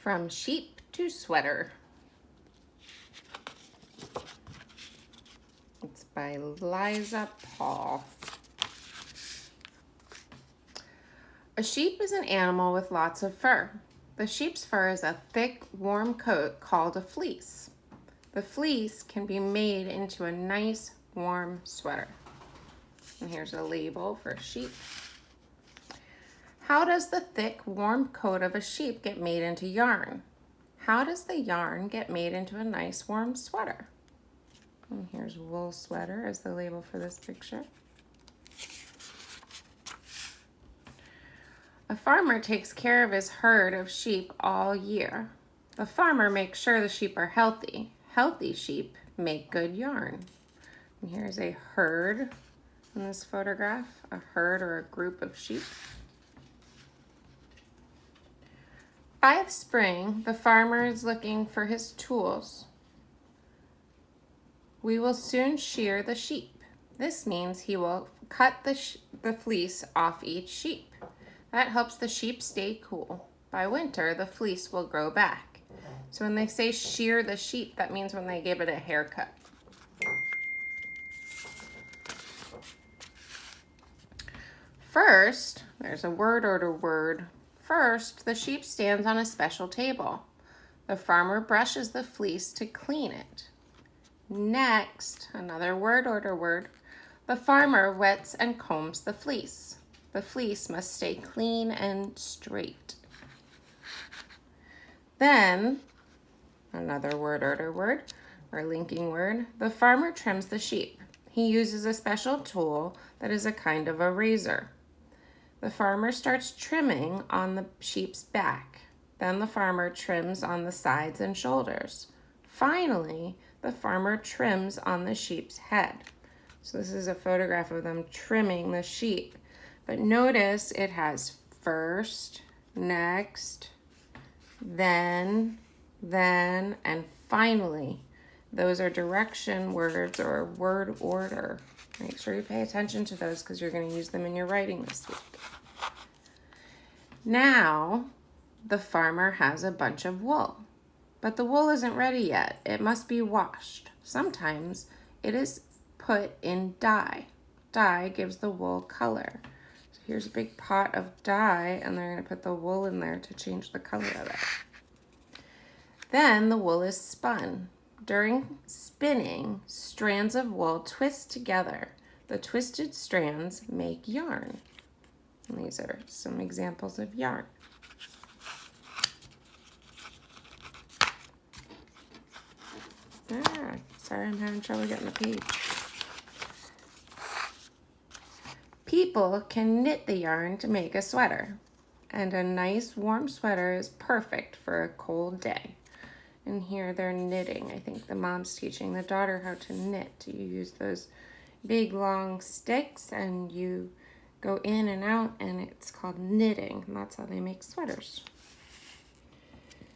From Sheep to Sweater. It's by Liza Paul. A sheep is an animal with lots of fur. The sheep's fur is a thick, warm coat called a fleece. The fleece can be made into a nice, warm sweater. And here's a label for sheep. How does the thick, warm coat of a sheep get made into yarn? How does the yarn get made into a nice, warm sweater? And here's wool sweater as the label for this picture. A farmer takes care of his herd of sheep all year. The farmer makes sure the sheep are healthy. Healthy sheep make good yarn. And here's a herd in this photograph, a herd or a group of sheep. By the spring, the farmer is looking for his tools. We will soon shear the sheep. This means he will cut the fleece off each sheep. That helps the sheep stay cool. By winter, the fleece will grow back. So when they say shear the sheep, that means when they give it a haircut. First, there's a word order word. First, the sheep stands on a special table. The farmer brushes the fleece to clean it. Next, another word order word. The farmer wets and combs the fleece. The fleece must stay clean and straight. Then, another word order word, or linking word. The farmer trims the sheep. He uses a special tool that is a kind of a razor. The farmer starts trimming on the sheep's back. Then the farmer trims on the sides and shoulders. Finally, the farmer trims on the sheep's head. So this is a photograph of them trimming the sheep. But notice it has first, next, then, and finally. Those are direction words or word order. Make sure you pay attention to those because you're going to use them in your writing this week. Now, the farmer has a bunch of wool, but the wool isn't ready yet. It must be washed. Sometimes it is put in dye. Dye gives the wool color. So here's a big pot of dye, and they're going to put the wool in there to change the color of it. Then the wool is spun. During spinning, strands of wool twist together. The twisted strands make yarn. And these are some examples of yarn. Sorry, I'm having trouble getting the page. People can knit the yarn to make a sweater. And a nice warm sweater is perfect for a cold day. And here they're knitting. I think the mom's teaching the daughter how to knit. You use those big long sticks and you go in and out, and it's called knitting. And that's how they make sweaters.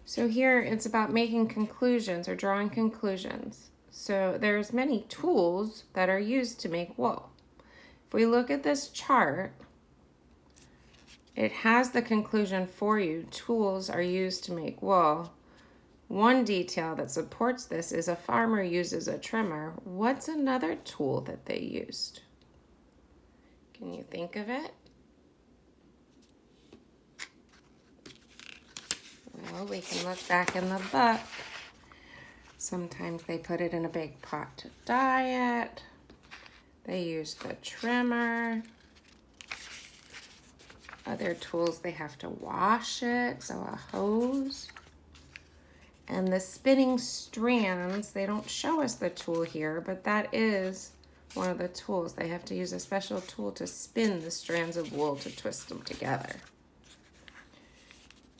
So here it's about making conclusions or drawing conclusions. So there's many tools that are used to make wool. If we look at this chart, it has the conclusion for you. Tools are used to make wool. One detail that supports this is a farmer uses a trimmer. What's another tool that they used? Can you think of it? Well, we can look back in the book. Sometimes they put it in a big pot to dye it. They use the trimmer. Other tools, they have to wash it, so a hose. And the spinning strands, they don't show us the tool here, but that is one of the tools. They have to use a special tool to spin the strands of wool to twist them together.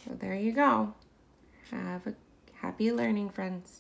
So there you go. Have a happy learning, friends.